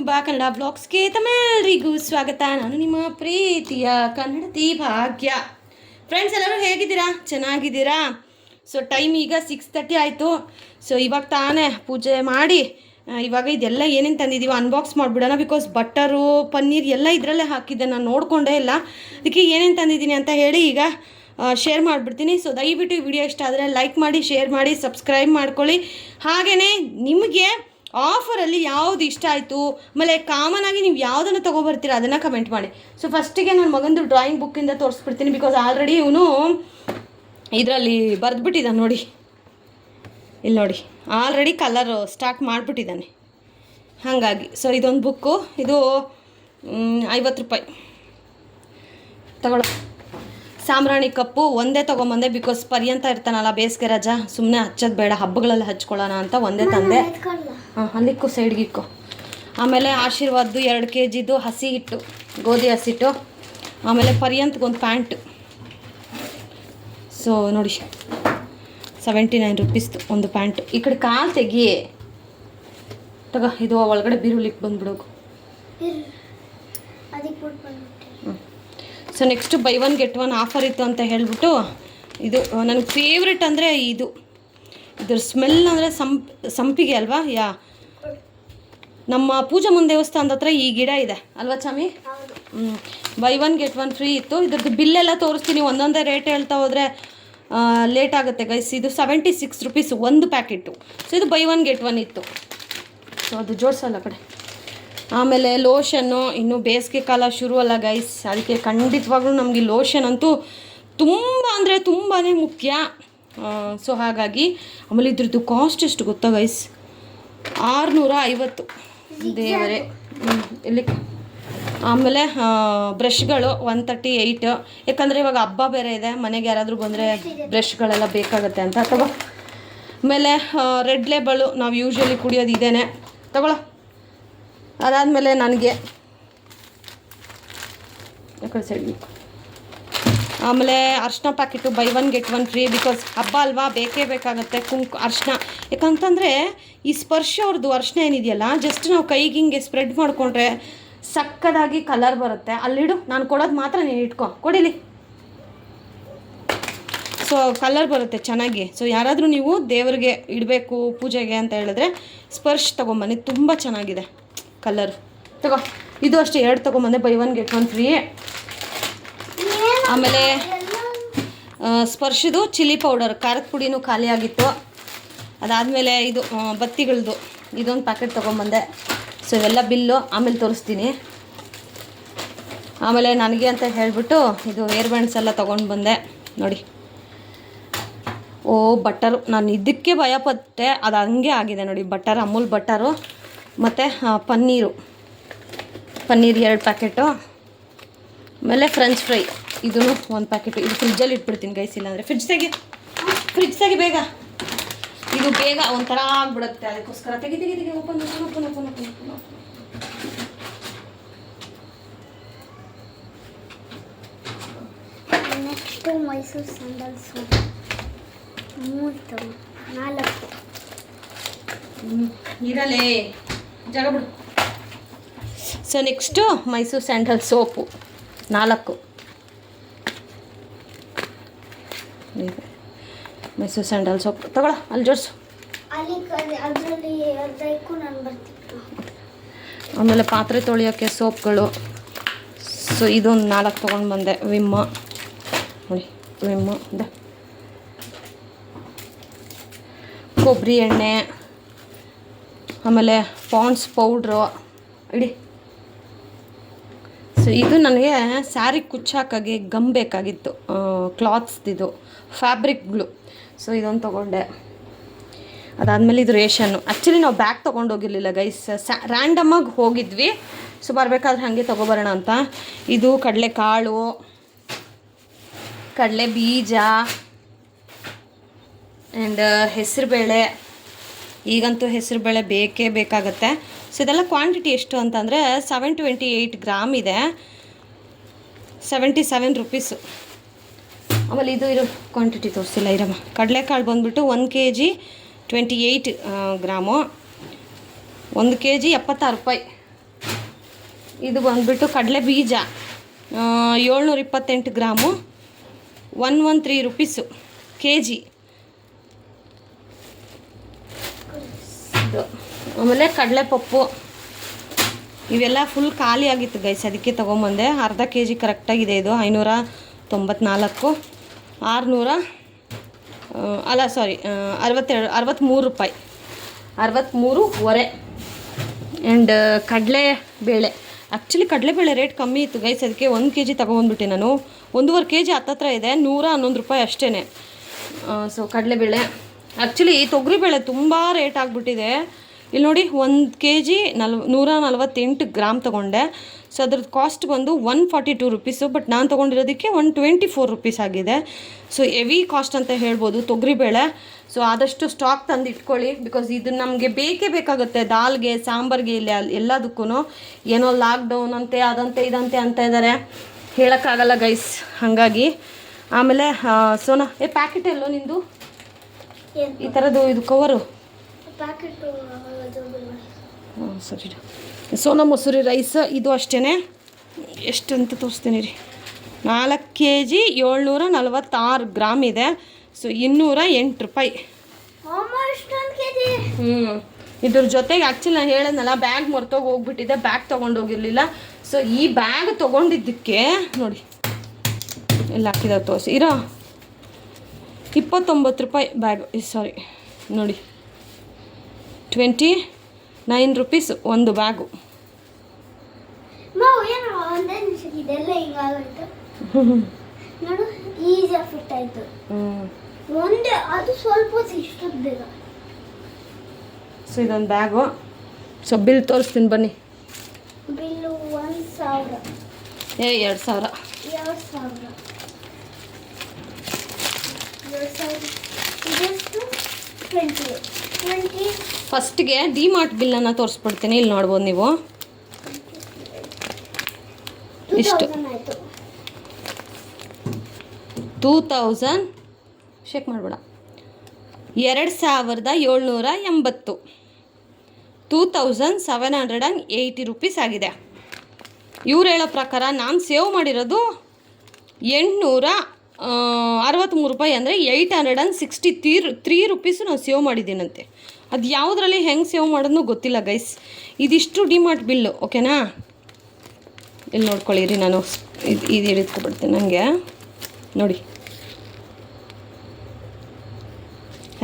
ಕನ್ನಡ ಬ್ಲಾಗ್ಸ್ಗೆ ತಮ್ಮೆಲ್ಲರಿಗೂ ಸ್ವಾಗತ. ನಾನು ನಿಮ್ಮ ಪ್ರೀತಿಯ ಕನ್ನಡತಿ ಭಾಗ್ಯ. ಫ್ರೆಂಡ್ಸ್, ಎಲ್ಲರೂ ಹೇಗಿದ್ದೀರಾ? ಚೆನ್ನಾಗಿದ್ದೀರಾ? ಸೊ ಟೈಮ್ ಈಗ 6:30 ಆಯಿತು. ಸೊ ಇವಾಗ ತಾನೇ ಪೂಜೆ ಮಾಡಿ ಇವಾಗ ಇದೆಲ್ಲ ಏನೇನು ತಂದಿದ್ದೀವಿ ಅನ್ಬಾಕ್ಸ್ ಮಾಡಿಬಿಡೋಣ. ಬಿಕಾಸ್ ಬಟರು ಪನ್ನೀರ್ ಎಲ್ಲ ಇದರಲ್ಲೇ ಹಾಕಿದ್ದೆ, ನಾನು ನೋಡಿಕೊಂಡೇ ಇಲ್ಲ. ಅದಕ್ಕೆ ಏನೇನು ತಂದಿದ್ದೀನಿ ಅಂತ ಹೇಳಿ ಈಗ ಶೇರ್ ಮಾಡಿಬಿಡ್ತೀನಿ. ಸೊ ದಯವಿಟ್ಟು ಈ ವಿಡಿಯೋ ಇಷ್ಟ ಆದರೆ ಲೈಕ್ ಮಾಡಿ, ಶೇರ್ ಮಾಡಿ, ಸಬ್ಸ್ಕ್ರೈಬ್ ಮಾಡ್ಕೊಳ್ಳಿ. ಹಾಗೆಯೇ ನಿಮಗೆ ಆಫರಲ್ಲಿ ಯಾವುದು ಇಷ್ಟ ಆಯಿತು, ಆಮೇಲೆ ಕಾಮನ್ ಆಗಿ ನೀವು ಯಾವುದನ್ನು ತೊಗೊಬರ್ತೀರ ಅದನ್ನು ಕಮೆಂಟ್ ಮಾಡಿ. ಸೊ ಫಸ್ಟಿಗೆ ನನ್ನ ಮಗಂದು ಡ್ರಾಯಿಂಗ್ ಬುಕ್ಕಿಂದ ತೋರಿಸ್ಬಿಡ್ತೀನಿ. ಬಿಕಾಸ್ ಆಲ್ರೆಡಿ ಇವನು ಇದರಲ್ಲಿ ಬರೆದ್ಬಿಟ್ಟಿದ್ದಾನೆ ನೋಡಿ, ಇಲ್ಲಿ ನೋಡಿ, ಆಲ್ರೆಡಿ ಕಲರ್ ಸ್ಟಾರ್ಟ್ ಮಾಡಿಬಿಟ್ಟಿದ್ದಾನೆ. ಹಾಗಾಗಿ ಸೊ ಇದೊಂದು ಬುಕ್ಕು, ಇದು 50 ರೂಪಾಯಿ ತಗೊಳ್ಳೋ. ಸಾಂಬ್ರಾಣಿ ಕಪ್ಪು ಒಂದೇ ತೊಗೊಂಬಂದೆ. ಬಿಕಾಸ್ ಪರ್ಯಂತ ಇರ್ತಾನಲ್ಲ ಬೇಸಿಗೆ ರಜಾ, ಸುಮ್ಮನೆ ಹಚ್ಚೋದು ಬೇಡ, ಹಬ್ಬಗಳಲ್ಲಿ ಹಚ್ಕೊಳ್ಳೋಣ ಅಂತ ಒಂದೇ ತಂದೆ. ಅಲ್ಲಿಕ್ಕೂ ಸೈಡ್ಗಿಕ್ಕು. ಆಮೇಲೆ ಆಶೀರ್ವಾದ್ದು 2 kgದು ಹಸಿ ಹಿಟ್ಟು, ಗೋಧಿ ಹಸಿಟ್ಟು. ಆಮೇಲೆ ಪರ್ಯಂತ್ಗೊಂದು ಪ್ಯಾಂಟು. ಸೊ ನೋಡಿ 79 ರೂಪೀಸ್ದು ಒಂದು ಪ್ಯಾಂಟು. ಈ ಕಡೆ ಕಾಲು ತೆಗಿ ತಗೋ, ಇದು ಒಳಗಡೆ ಬೀರುಲಿಕ್ಕೆ ಬಂದ್ಬಿಡೋಗು. So next buy 1 get 1 offer ಇತ್ತು ಅಂತ ಹೇಳಿಬಿಟ್ಟು ಇದು ನನಗೆ ಫೇವ್ರೆಟ್ ಅಂದರೆ ಇದ್ರ ಸ್ಮೆಲ್ ಅಂದರೆ ಸಂಪಿಗೆ ಅಲ್ವಾ. ನಮ್ಮ ಪೂಜಮ್ಮನ ದೇವಸ್ಥಾನದ ಹತ್ರ ಈ ಗಿಡ ಇದೆ ಅಲ್ವಾ ಚಾಮಿ? ಬೈ 1 get 1 ಫ್ರೀ ಇತ್ತು. ಇದ್ರದ್ದು ಬಿಲ್ಲೆಲ್ಲ ತೋರಿಸ್ತೀನಿ, ಒಂದೊಂದೇ ರೇಟ್ ಹೇಳ್ತಾ ಹೋದರೆ ಲೇಟ್ ಆಗುತ್ತೆ ಗೈಸ್. ಇದು 76 ರೂಪೀಸ್ ಒಂದು ಪ್ಯಾಕೆಟು. ಸೊ ಇದು ಬೈ 1 get 1 ಇತ್ತು. ಸೊ ಅದು ಜೋಡಿಸಲ್ಲ ಕಡೆ. ಆಮೇಲೆ ಲೋಷನ್ನು, ಇನ್ನು ಬೇಸಿಗೆ ಕಾಲ ಶುರು ಅಲ್ಲ ಗೈಸ್, ಅದಕ್ಕೆ ಖಂಡಿತವಾಗ್ಲೂ ನಮಗೆ ಲೋಷನ್ ಅಂತೂ ತುಂಬ ಅಂದರೆ ತುಂಬಾ ಮುಖ್ಯ. ಸೊ ಹಾಗಾಗಿ ಆಮೇಲೆ ಇದ್ರದ್ದು ಕಾಸ್ಟ್ ಎಷ್ಟು ಗೊತ್ತಾ ಗೈಸ್? 650 ದೇವರೇ. ಇಲ್ಲಿ ಆಮೇಲೆ ಬ್ರಷ್ಗಳು 138. ಯಾಕಂದರೆ ಇವಾಗ ಹಬ್ಬ ಬೇರೆ ಇದೆ, ಮನೆಗೆ ಯಾರಾದರೂ ಬಂದರೆ ಬ್ರಷ್ಗಳೆಲ್ಲ ಬೇಕಾಗುತ್ತೆ ಅಂತ ತಗೋ. ಆಮೇಲೆ ರೆಡ್ ಲೇಬಲು ನಾವು ಯೂಶ್ವಲಿ ಕುಡಿಯೋದು ಇದೇನೆ, ತಗೊಳ್ಳೋ. ಅದಾದಮೇಲೆ ನನಗೆ ಯಾಕಡೆ ಸೈಡ್. ಆಮೇಲೆ ಅರ್ಶಿನ packet by 1 get 1 free. Because ಹಬ್ಬ ಅಲ್ವಾ, ಬೇಕೇ ಬೇಕಾಗುತ್ತೆ ಅರ್ಶಿನ. ಯಾಕಂತಂದರೆ ಈ ಸ್ಪರ್ಶ ಅವ್ರದ್ದು ಅರ್ಶಿನ ಏನಿದೆಯಲ್ಲ, ಜಸ್ಟ್ ನಾವು ಕೈಗೆ ಹಿಂಗೆ ಸ್ಪ್ರೆಡ್ ಮಾಡಿಕೊಂಡ್ರೆ ಸಕ್ಕದಾಗಿ ಕಲರ್ ಬರುತ್ತೆ. ಅಲ್ಲಿಡು, ನಾನು ಕೊಡೋದು ಮಾತ್ರ ನೀನು ಇಟ್ಕೊ, ಕೊಡಿಲಿ. ಸೊ ಕಲರ್ ಬರುತ್ತೆ ಚೆನ್ನಾಗಿ. ಸೊ ಯಾರಾದರೂ ನೀವು ದೇವರಿಗೆ ಇಡಬೇಕು ಪೂಜೆಗೆ ಅಂತ ಹೇಳಿದ್ರೆ ಸ್ಪರ್ಶ್ ತೊಗೊಂಬನ್ನಿ, ತುಂಬ ಚೆನ್ನಾಗಿದೆ ಕಲರ್. ತಗೋ, ಇದು ಅಷ್ಟೇ 2 ತೊಗೊಂಬಂದೆ, ಬೈ 1 get 1 ಫ್ರೀ. ಆಮೇಲೆ ಸ್ಪರ್ಶದು ಚಿಲ್ಲಿ ಪೌಡರ್, ಖಾರದ ಪುಡಿನೂ ಖಾಲಿ ಆಗಿತ್ತು. ಅದಾದಮೇಲೆ ಇದು ಬತ್ತಿಗಳದ್ದು ಇದೊಂದು ಪ್ಯಾಕೆಟ್ ತೊಗೊಂಬಂದೆ. ಸೊ ಇವೆಲ್ಲ ಬಿಲ್ಲು ಆಮೇಲೆ ತೋರಿಸ್ತೀನಿ. ಆಮೇಲೆ ನನಗೆ ಅಂತ ಹೇಳಿಬಿಟ್ಟು ಇದು ಏರ್ ಬ್ಯಾಂಡ್ಸ್ ಎಲ್ಲ ತೊಗೊಂಡು ಬಂದೆ ನೋಡಿ. ಬಟರು, ನಾನು ಇದಕ್ಕೆ ಭಯಪಟ್ಟೆ, ಅದು ಹಂಗೆ ಆಗಿದೆ ನೋಡಿ. Butter, Amul butter. ಮತ್ತು ಪನ್ನೀರು 2 ಪ್ಯಾಕೆಟು. ಆಮೇಲೆ ಫ್ರೆಂಚ್ ಫ್ರೈ ಇದೂ 1 ಪ್ಯಾಕೆಟು. ಇದು ಫ್ರಿಜ್ಜಲ್ಲಿ ಇಟ್ಬಿಡ್ತೀನಿ ಗೈಸ್, ಇಲ್ಲಾಂದರೆ ಫ್ರಿಜ್ ತೆಗಿ ಬೇಗ. ಇದು ಬೇಗ ಒಂಥರ ಆಗ್ಬಿಡುತ್ತೆ, ಅದಕ್ಕೋಸ್ಕರ ತೆಗಿ. Open. Next Mysore sandal soap 4 ಇರಲೇ ಜಾಗ ಬಿಡು. So next Mysore sandal soap 4. Mysore sandal soap ತಗೊಳ, ಅಲ್ಲಿ ಜೋಡಿಸು. ಆಮೇಲೆ ಪಾತ್ರೆ ತೊಳೆಯೋಕ್ಕೆ ಸೋಪ್ಗಳು. ಸೊ ಇದೊಂದು 4 ತೊಗೊಂಡು ಬಂದೆ. ವಿಮ್ ನೋಡಿ, ವಿಮ್ ಇದೆ. ಕೊಬ್ಬರಿ ಎಣ್ಣೆ, ಆಮೇಲೆ ಪಾಂಡ್ಸ್ ಪೌಡ್ರು ಇಡಿ. ಸೊ ಇದು ನನಗೆ ಸ್ಯಾರಿ ಕುಚ್ಚಾಕಾಗೆ ಗಮ್ ಬೇಕಾಗಿತ್ತು, ಕ್ಲಾತ್ಸ್ದಿದು ಫ್ಯಾಬ್ರಿಕ್ಗಳು. ಸೊ ಇದೊಂದು ತೊಗೊಂಡೆ. ಅದಾದಮೇಲೆ ಇದು ರೇಷನ್ನು. ಆ್ಯಕ್ಚುಲಿ ನಾವು ಬ್ಯಾಗ್ ತೊಗೊಂಡೋಗಿರಲಿಲ್ಲ ಗೈಸ್, ರ್ಯಾಂಡಮ್ಮಾಗಿ ಹೋಗಿದ್ವಿ. ಸೊ ಬರಬೇಕಾದ್ರೆ ಹಾಗೆ ತೊಗೊಬರೋಣ ಅಂತ. ಇದು ಕಡಲೆಕಾಳು, ಕಡಲೆ ಬೀಜ ಆ್ಯಂಡ್ ಹೆಸರುಬೇಳೆ. ಈಗಂತೂ ಹೆಸರುಬೇಳೆ ಬೇಕೇ ಬೇಕಾಗತ್ತೆ. ಸೊ ಇದೆಲ್ಲ ಕ್ವಾಂಟಿಟಿ ಎಷ್ಟು ಅಂತಂದರೆ 728 ಗ್ರಾಮ್ ಇದೆ, 77 ರೂಪೀಸು. ಆಮೇಲೆ ಇದು ಕ್ವಾಂಟಿಟಿ ತೋರಿಸಿಲ್ಲ ಇರಮ್ಮ. ಕಡಲೆಕಾಳು ಬಂದುಬಿಟ್ಟು 1 kg 28 ಗ್ರಾಮು, 1 kg 76 ರೂಪಾಯಿ. ಇದು ಬಂದುಬಿಟ್ಟು ಕಡಲೆ ಬೀಜ 728 ಗ್ರಾಮು 113 ರುಪೀಸು kg. ಇದು ಆಮೇಲೆ ಕಡಲೆಪಪ್ಪು ಇವೆಲ್ಲ ಫುಲ್ ಖಾಲಿ ಆಗಿತ್ತು ಗೈಸ್, ಅದಕ್ಕೆ ತೊಗೊಂಬಂದೆ. ಅರ್ಧ kg ಕರೆಕ್ಟಾಗಿದೆ. ಇದು 594 600 ಅಲ್ಲ ಸಾರಿ 63 ರೂಪಾಯಿ 63.25. ಆ್ಯಂಡ್ ಕಡಲೆಬೇಳೆ, ಆ್ಯಕ್ಚುಲಿ ಕಡಲೆಬೇಳೆ ರೇಟ್ ಕಮ್ಮಿ ಇತ್ತು ಗೈಸ್, ಅದಕ್ಕೆ 1 kg ತೊಗೊಂಬಂದ್ಬಿಟ್ಟೆ ನಾನು. 1.5 kg ಹತ್ತತ್ರ ಇದೆ, 111 ರೂಪಾಯಿ ಅಷ್ಟೇ. ಸೊ ಕಡಲೆಬೇಳೆ, ಆ್ಯಕ್ಚುಲಿ ತೊಗರಿಬೇಳೆ ತುಂಬ ರೇಟ್ ಆಗಿಬಿಟ್ಟಿದೆ. ಇಲ್ಲಿ ನೋಡಿ 1 kg 148 ಗ್ರಾಮ್ ತೊಗೊಂಡೆ. ಸೊ ಅದ್ರದ್ದು ಕಾಸ್ಟ್ ಬಂದು 142 ರುಪೀಸು, ಬಟ್ ನಾನು ತೊಗೊಂಡಿರೋದಕ್ಕೆ 124 ರುಪೀಸ್ ಆಗಿದೆ. ಸೊ ಹೆವಿ ಕಾಸ್ಟ್ ಅಂತ ಹೇಳ್ಬೋದು ತೊಗರಿಬೇಳೆ. ಸೊ ಆದಷ್ಟು ಸ್ಟಾಕ್ ತಂದು ಇಟ್ಕೊಳ್ಳಿ, ಬಿಕಾಸ್ ಇದು ನಮಗೆ ಬೇಕೇ ಬೇಕಾಗುತ್ತೆ ದಾಲ್ಗೆ, ಸಾಂಬಾರ್ಗೆ, ಇಲ್ಲಿ ಎಲ್ಲದಕ್ಕೂ. ಏನೋ ಲಾಕ್ಡೌನ್ ಅಂತೆ ಅದಂತೆ ಇದಂತೆ ಅಂತ ಇದ್ದಾರೆ, ಹೇಳೋಕ್ಕಾಗಲ್ಲ ಗೈಸ್. ಹಾಗಾಗಿ ಆಮೇಲೆ ಸೋನಾ ಪ್ಯಾಕೆಟ್ ಎಲ್ಲೋ ನಿಂದು ಈ ಥರದ್ದು ಇದು ಕವರು ಸರಿ. ಸೋನಾ ಮಸೂರಿ ರೈಸ್ ಇದು ಅಷ್ಟೇ. ಎಷ್ಟು ಅಂತ ತೋರಿಸ್ತೀನಿ ರೀ. 4 kg 746 ಗ್ರಾಮ್ ಇದೆ. ಸೊ 208 ರೂಪಾಯಿ. ಇದ್ರ ಜೊತೆಗೆ ಆ್ಯಕ್ಚುಲಿ ನಾನು ಹೇಳಿದ್ನಲ್ಲ ಬ್ಯಾಗ್ ಮರ್ತೋಗಿ ಹೋಗ್ಬಿಟ್ಟಿದೆ, ಬ್ಯಾಗ್ ತೊಗೊಂಡೋಗಿರಲಿಲ್ಲ. ಸೊ ಈ ಬ್ಯಾಗ್ ತೊಗೊಂಡಿದ್ದಕ್ಕೆ ನೋಡಿ ಎಲ್ಲ ಹಾಕಿದಾವೆ ತೋರಿಸಿ ಇರೋ 29 ರೂಪಾಯಿ ಬ್ಯಾಗ್. ಸಾರಿ ನೋಡಿ 29 ರುಪೀಸ್ ಒಂದು ಬ್ಯಾಗು. ಸೊ ಇದೊಂದು ಬ್ಯಾಗು. ಸೊ ಬಿಲ್ ತೋರಿಸ್ತೀನಿ ಬನ್ನಿ. ಬಿಲ್ಲು 1000 2000 ಫಸ್ಟ್ಗೆ ಡಿಮಾರ್ಟ್ ಬಿಲ್ಲನ್ನು ತೋರಿಸ್ಬಿಡ್ತೀನಿ. ಇಲ್ಲಿ ನೋಡ್ಬೋದು ನೀವು, ಇಷ್ಟು 2000 ಚೆಕ್ ಮಾಡಬೇಡ 2780 2780 ರುಪೀಸ್ ಆಗಿದೆ. ಇವ್ರು ಹೇಳೋ ಪ್ರಕಾರ ನಾನು ಸೇವ್ ಮಾಡಿರೋದು 863 ರೂಪಾಯಿ, ಅಂದರೆ 863 ರುಪೀಸು ನಾನು ಸೇವ್ ಮಾಡಿದ್ದೀನಂತೆ. ಅದು ಯಾವುದ್ರಲ್ಲಿ ಹೆಂಗೆ ಸೇವ್ ಮಾಡೋದು ಗೊತ್ತಿಲ್ಲ ಗೈಸ್. ಇದಿಷ್ಟು ಡಿಮಾರ್ಟ್ ಬಿಲ್ಲು, ಓಕೆನಾ? ಇಲ್ಲಿ ನೋಡ್ಕೊಳ್ಳಿರಿ, ನಾನು ಇದು ಹಿಡಿದ್ಕೊಬಿಡ್ತೀನಿ ನನಗೆ ನೋಡಿ,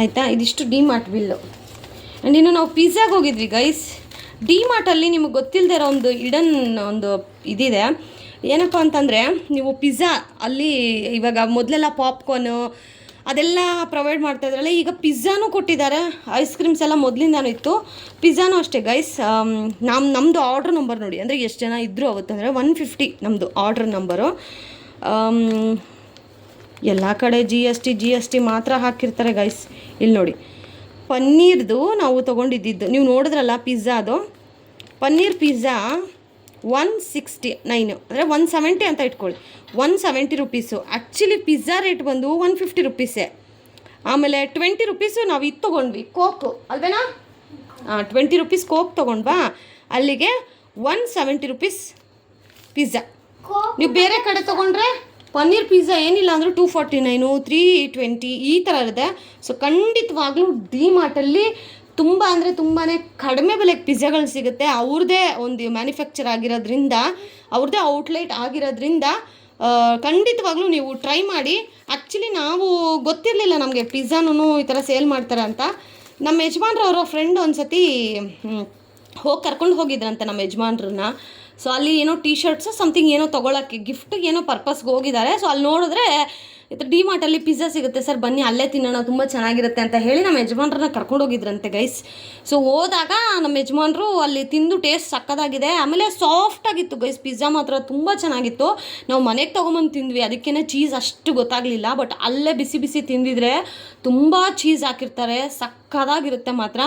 ಆಯಿತಾ? ಇದಿಷ್ಟು ಡಿಮಾರ್ಟ್ ಬಿಲ್ಲು. ಆ್ಯಂಡ್ ಇನ್ನು ನಾವು ಪಿಜ್ಜಾಗೆ ಹೋಗಿದ್ವಿ ಗೈಸ್. ಡಿಮಾರ್ಟಲ್ಲಿ ನಿಮಗೆ ಗೊತ್ತಿಲ್ಲದೆ ಇರೋ ಒಂದು ಇಡನ್ ಒಂದು ಇದಿದೆ. ಏನಪ್ಪ ಅಂತಂದರೆ, ನೀವು ಪಿಜ್ಜಾ ಅಲ್ಲಿ ಇವಾಗ ಮೊದಲೆಲ್ಲ ಪಾಪ್ಕಾರ್ನು ಅದೆಲ್ಲ ಪ್ರೊವೈಡ್ ಮಾಡ್ತಾಯಿದ್ರಲ್ಲ, ಈಗ ಪಿಜ್ಜಾನೂ ಕೊಟ್ಟಿದ್ದಾರೆ. ಐಸ್ ಕ್ರೀಮ್ಸ್ ಎಲ್ಲ ಮೊದಲಿಂದಾನು ಇತ್ತು, ಪಿಜ್ಜಾನೂ ಅಷ್ಟೇ ಗೈಸ್. ನಮ್ಮದು ಆರ್ಡ್ರ್ ನಂಬರ್ ನೋಡಿ, ಅಂದರೆ ಎಷ್ಟು ಜನ ಇದ್ದರು ಅವತ್ತಂದರೆ 150 ನಮ್ಮದು ಆರ್ಡ್ರ್ ನಂಬರು. ಎಲ್ಲ ಕಡೆ GST ಮಾತ್ರ ಹಾಕಿರ್ತಾರೆ ಗೈಸ್. ಇಲ್ಲಿ ನೋಡಿ, ಪನ್ನೀರ್ದು ನಾವು ತೊಗೊಂಡಿದ್ದು ನೀವು ನೋಡಿದ್ರಲ್ಲ, ಪಿಜ್ಜಾದು ಪನ್ನೀರ್ ಪಿಜ್ಜಾ 169, ಅಂದರೆ 170 ಅಂತ ಇಟ್ಕೊಳ್ಳಿ, 170 ರುಪೀಸು. ಆ್ಯಕ್ಚುಲಿ ಪಿಜ್ಜಾ ರೇಟ್ ಬಂದು 150 ರುಪೀಸೇ. ಆಮೇಲೆ 20 ರುಪೀಸು ನಾವು ಇದು ತೊಗೊಂಡ್ವಿ, ಕೋಕು ಅಲ್ವೇನಾ? 20 ರುಪೀಸ್ ಕೋಕ್ ತೊಗೊಂಡ್ವಾ, ಅಲ್ಲಿಗೆ 170 ರುಪೀಸ್ ಪಿಜ್ಜಾ. ನೀವು ಬೇರೆ ಕಡೆ ತೊಗೊಂಡ್ರೆ ಪನ್ನೀರ್ ಪಿಜ್ಜಾ ಏನಿಲ್ಲ ಅಂದರೂ 249, 320 ಈ ಥರ ಇದೆ. ಸೊ ಖಂಡಿತವಾಗ್ಲೂ ಡಿಮಾರ್ಟಲ್ಲಿ ತುಂಬ ಅಂದರೆ ತುಂಬಾ ಕಡಿಮೆ ಬೆಲೆಗೆ ಪಿಜ್ಜಾಗಳು ಸಿಗುತ್ತೆ. ಅವ್ರದ್ದೇ ಒಂದು ಮ್ಯಾನುಫ್ಯಾಕ್ಚರ್ ಆಗಿರೋದ್ರಿಂದ, ಅವ್ರದ್ದೇ ಔಟ್ಲೆಟ್ ಆಗಿರೋದ್ರಿಂದ ಖಂಡಿತವಾಗ್ಲೂ ನೀವು ಟ್ರೈ ಮಾಡಿ. ಆ್ಯಕ್ಚುಲಿ ನಾವು ಗೊತ್ತಿರಲಿಲ್ಲ ನಮಗೆ ಪಿಜ್ಜಾನೂ ಈ ಥರ ಸೇಲ್ ಮಾಡ್ತಾರೆ ಅಂತ. ನಮ್ಮ ಯಜಮಾನ್ರು ಅವರ ಫ್ರೆಂಡ್ ಒಂದು ಸತಿ ಕರ್ಕೊಂಡು ಹೋಗಿದ್ರಂತೆ ನಮ್ಮ ಯಜಮಾನ್ರನ್ನ. ಸೊ ಅಲ್ಲಿ ಏನೋ ಟೀ ಶರ್ಟ್ಸು ಸಮಥಿಂಗ್ ಏನೋ ತೊಗೊಳಕ್ಕೆ ಗಿಫ್ಟಿಗೆ ಏನೋ ಪರ್ಪಸ್ಗೆ ಹೋಗಿದ್ದಾರೆ. ಸೊ ಅಲ್ಲಿ ನೋಡಿದ್ರೆ ಇದು ಡಿಮಾರ್ಟಲ್ಲಿ ಪಿಜ್ಜಾ ಸಿಗುತ್ತೆ ಸರ್, ಬನ್ನಿ ಅಲ್ಲೇ ತಿನ್ನೋಣ, ತುಂಬ ಚೆನ್ನಾಗಿರುತ್ತೆ ಅಂತ ಹೇಳಿ ನಮ್ಮ ಯಜಮಾನ್ರನ್ನ ಕರ್ಕೊಂಡು ಹೋಗಿದ್ರಂತೆ ಗೈಸ್. ಸೊ ಹೋದಾಗ ನಮ್ಮ ಯಜಮಾನ್ರು ಅಲ್ಲಿ ತಿಂದು ಟೇಸ್ಟ್ ಸಕ್ಕದಾಗಿದೆ. ಆಮೇಲೆ ಸಾಫ್ಟಾಗಿತ್ತು ಗೈಸ್, ಪಿಜ್ಜಾ ಮಾತ್ರ ತುಂಬ ಚೆನ್ನಾಗಿತ್ತು. ನಾವು ಮನೆಗೆ ತೊಗೊಂಬಂದು ತಿಂದ್ವಿ, ಅದಕ್ಕೇ ಚೀಸ್ ಅಷ್ಟು ಗೊತ್ತಾಗಲಿಲ್ಲ. ಬಟ್ ಅಲ್ಲೇ ಬಿಸಿ ಬಿಸಿ ತಿಂದಿದ್ರೆ ತುಂಬ ಚೀಸ್ ಹಾಕಿರ್ತಾರೆ, ಸಕ್ಕದಾಗಿರುತ್ತೆ ಮಾತ್ರ.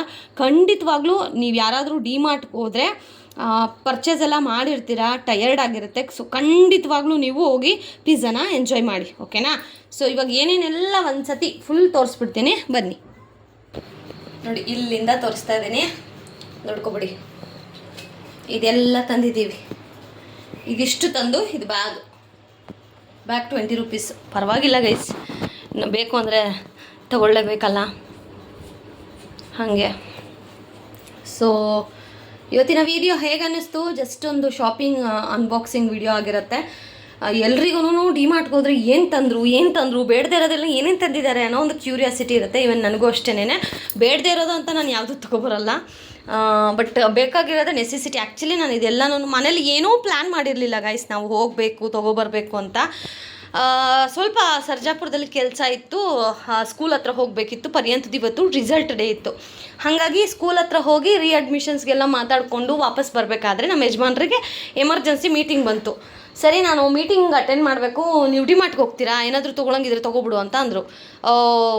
ಖಂಡಿತವಾಗ್ಲೂ ನೀವು ಯಾರಾದರೂ ಡಿಮಾರ್ಟ್ಗೆ ಹೋದರೆ ಪರ್ಚೇಸ್ ಎಲ್ಲ ಮಾಡಿರ್ತೀರ, ಟಯರ್ಡ್ ಆಗಿರುತ್ತೆ. ಸೊ ಖಂಡಿತವಾಗ್ಲೂ ನೀವು ಹೋಗಿ ಪಿಜ್ಜಾನ ಎಂಜಾಯ್ ಮಾಡಿ, ಓಕೆನಾ? ಸೊ ಇವಾಗ ಏನೇನೆಲ್ಲ ಒಂದು ಸತಿ ಫುಲ್ ತೋರಿಸ್ಬಿಡ್ತೀನಿ, ಬನ್ನಿ ನೋಡಿ. ಇಲ್ಲಿಂದ ತೋರಿಸ್ತಾ ಇದ್ದೀನಿ, ನೋಡ್ಕೊಬಿಡಿ. ಇದೆಲ್ಲ ತಂದಿದ್ದೀವಿ ಈಗಿಷ್ಟು ತಂದು ಇದು ಬ್ಯಾಗ್ 20 ರೂಪೀಸ್. ಪರವಾಗಿಲ್ಲ ಗೈಸ್, ಬೇಕು ಅಂದರೆ ತಗೊಳ್ಳೇಬೇಕಲ್ಲ ಹಾಗೆ. ಸೊ ಇವತ್ತಿನ ವಿಡಿಯೋ ಹೇಗೆ ಅನ್ನಿಸ್ತು? ಜಸ್ಟ್ ಒಂದು ಶಾಪಿಂಗ್ ಅನ್ಬಾಕ್ಸಿಂಗ್ ವಿಡಿಯೋ ಆಗಿರುತ್ತೆ. ಎಲ್ರಿಗೂ ಡಿಮಾರ್ಟ್ಗೆ ಹೋದ್ರೆ ಏನು ತಂದರು ಬೇಡದೇ ಇರೋದೆಲ್ಲ ಏನೇನು ತಂದಿದ್ದಾರೆ ಅನ್ನೋ ಒಂದು ಕ್ಯೂರಿಯಾಸಿಟಿ ಇರುತ್ತೆ. ಇವನ್ ನನಗೂ ಅಷ್ಟೇನೆ. ಬೇಡದೇ ಇರೋದು ಅಂತ ನಾನು ಯಾವುದೂ ತೊಗೊಬರಲ್ಲ, ಬಟ್ ಬೇಕಾಗಿರೋದು ನೆಸೆಸಿಟಿ. ಆ್ಯಕ್ಚುಲಿ ನಾನು ಇದೆಲ್ಲನೂ ಮನೇಲಿ ಏನೂ ಪ್ಲ್ಯಾನ್ ಮಾಡಿರಲಿಲ್ಲ ಗೈಸ್, ನಾವು ಹೋಗಬೇಕು ತೊಗೊಬರ್ಬೇಕು ಅಂತ. ಸ್ವಲ್ಪ ಸರ್ಜಾಪುರದಲ್ಲಿ ಕೆಲಸ ಇತ್ತು, ಸ್ಕೂಲ್ ಹತ್ರ ಹೋಗಬೇಕಿತ್ತು. ಪರ್ಯಂತದ ಇವತ್ತು ರಿಸಲ್ಟ್ ಡೇ ಇತ್ತು. ಹಾಗಾಗಿ ಸ್ಕೂಲ್ ಹತ್ರ ಹೋಗಿ ರೀಅಡ್ಮಿಷನ್ಸ್ಗೆಲ್ಲ ಮಾತಾಡಿಕೊಂಡು ವಾಪಸ್ ಬರಬೇಕಾದ್ರೆ ನಮ್ಮ ಯಜಮಾನ್ರಿಗೆ ಎಮರ್ಜೆನ್ಸಿ ಮೀಟಿಂಗ್ ಬಂತು. ಸರಿ, ನಾನು ಮೀಟಿಂಗ್ ಅಟೆಂಡ್ ಮಾಡಬೇಕು, ನೀವು ಡಿಮಾರ್ಟ್ಗೆ ಹೋಗ್ತೀರಾ, ಏನಾದರೂ ತೊಗೊಳಂಗಿದ್ರೆ ತೊಗೊಬಿಡು ಅಂತ ಅಂದರು.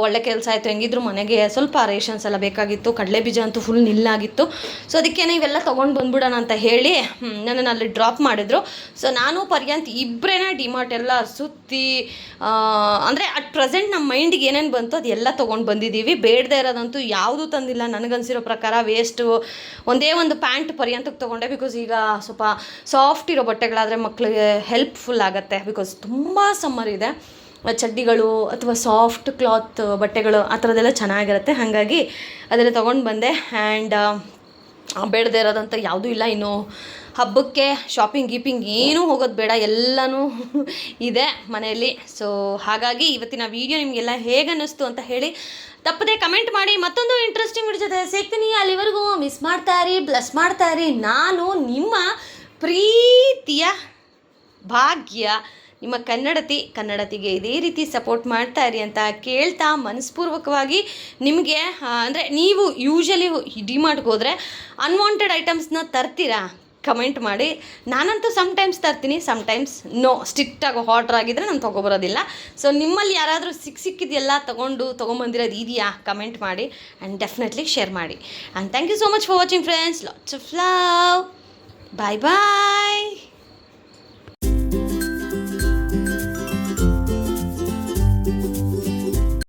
ಒಳ್ಳೆ ಕೆಲಸ ಆಯಿತು. ಹೆಂಗಿದ್ರು ಮನೆಗೆ ಸ್ವಲ್ಪ ರೇಷನ್ಸ್ ಎಲ್ಲ ಬೇಕಾಗಿತ್ತು, ಕಡಲೆ ಬೀಜ ಅಂತೂ ಫುಲ್ ನಿಲ್ಲಾಗಿತ್ತು. ಸೊ ಅದಕ್ಕೇನೆ ಇವೆಲ್ಲ ತೊಗೊಂಡು ಬಂದ್ಬಿಡೋಣ ಅಂತ ಹೇಳಿ ನನ್ನನ್ನು ಅಲ್ಲಿ ಡ್ರಾಪ್ ಮಾಡಿದ್ರು. ಸೊ ನಾನು ಪರ್ಯಂತ್ ಇಬ್ಬರೇ ಡಿಮಾರ್ಟ್ ಎಲ್ಲ ಸುತ್ತಿ, ಅಂದರೆ ಅಟ್ ಪ್ರೆಸೆಂಟ್ ನಮ್ಮ ಮೈಂಡಿಗೆ ಏನೇನು ಬಂತು ಅದೆಲ್ಲ ತೊಗೊಂಡು ಬಂದಿದ್ದೀವಿ. ಬೇಡದೇ ಇರೋದಂತೂ ಯಾವುದೂ ತಂದಿಲ್ಲ. ನನಗನ್ಸಿರೋ ಪ್ರಕಾರ ವೇಸ್ಟು ಒಂದೇ ಒಂದು ಪ್ಯಾಂಟ್ ಪರ್ಯಂತಕ್ಕೆ ತೊಗೊಂಡೆ. ಬಿಕಾಸ್ ಈಗ ಸ್ವಲ್ಪ ಸಾಫ್ಟ್ ಇರೋ ಬಟ್ಟೆಗಳಾದರೆ ಮಕ್ಕಳಿಗೆ ಹೆಲ್ಪ್ಫುಲ್ ಆಗುತ್ತೆ. ಬಿಕಾಸ್ ತುಂಬ ಸಮ್ಮರ್ ಇದೆ, ಚಡ್ಡಿಗಳು ಅಥವಾ ಸಾಫ್ಟ್ ಕ್ಲಾತ್ ಬಟ್ಟೆಗಳು ಆ ಥರದ್ದೆಲ್ಲ ಚೆನ್ನಾಗಿರುತ್ತೆ. ಹಾಗಾಗಿ ಅದನ್ನು ತೊಗೊಂಡು ಬಂದೆ. ಆ್ಯಂಡ್ ಬೇಡದೇ ಇರೋದಂತ ಯಾವುದೂ ಇಲ್ಲ. ಇನ್ನು ಹಬ್ಬಕ್ಕೆ ಶಾಪಿಂಗ್ ಏನೂ ಹೋಗೋದು ಬೇಡ, ಎಲ್ಲನೂ ಇದೆ ಮನೆಯಲ್ಲಿ. ಸೊ ಹಾಗಾಗಿ ಇವತ್ತಿನ ವೀಡಿಯೋ ನಿಮಗೆಲ್ಲ ಹೇಗೆ ಅನ್ನಿಸ್ತು ಅಂತ ಹೇಳಿ ತಪ್ಪದೆ ಕಮೆಂಟ್ ಮಾಡಿ. ಮತ್ತೊಂದು ಇಂಟ್ರೆಸ್ಟಿಂಗ್ ವಿಡಿಯೋ ಜೊತೆ ಸಿಗ್ತೀನಿ. ಅಲ್ಲಿವರೆಗೂ ಮಿಸ್ ಮಾಡ್ತಾಯಿರಿ, ಬ್ಲೆಸ್ ಮಾಡ್ತಾಯಿರಿ. ನಾನು ನಿಮ್ಮ ಪ್ರೀತಿಯ ಭಾಗ್ಯ, ನಿಮ್ಮ ಕನ್ನಡತಿಗೆ ಇದೇ ರೀತಿ ಸಪೋರ್ಟ್ ಮಾಡ್ತಾ ಇರಿ ಅಂತ ಕೇಳ್ತಾ ಮನಸ್ಪೂರ್ವಕವಾಗಿ ನಿಮಗೆ, ಅಂದರೆ ನೀವು ಯೂಶಲಿ ಡಿಮಾರ್ಟ್ಗೆ ಹೋದರೆ ಅನ್ವಾಂಟೆಡ್ ಐಟಮ್ಸ್ನ ತರ್ತೀರಾ? ಕಮೆಂಟ್ ಮಾಡಿ. ನಾನಂತೂ ಸಮ್ಟೈಮ್ಸ್ ತರ್ತೀನಿ, ಸಮ್ಟೈಮ್ಸ್ ನೋ. ಸ್ಟ್ರಿಕ್ಟಾಗಿ ಹಾರ್ಡ್ರ್ ಆಗಿದ್ದರೆ ನಾನು ತೊಗೊಬರೋದಿಲ್ಲ. ಸೊ ನಿಮ್ಮಲ್ಲಿ ಯಾರಾದರೂ ಸಿಕ್ಕಿದೆಲ್ಲ ತೊಗೊಂಬಂದಿರೋದು ಇದೆಯಾ? ಕಮೆಂಟ್ ಮಾಡಿ ಆ್ಯಂಡ್ ಡೆಫಿನೆಟ್ಲಿ ಶೇರ್ ಮಾಡಿ. And thank you so much for watching friends. Lots of love. Bye bye.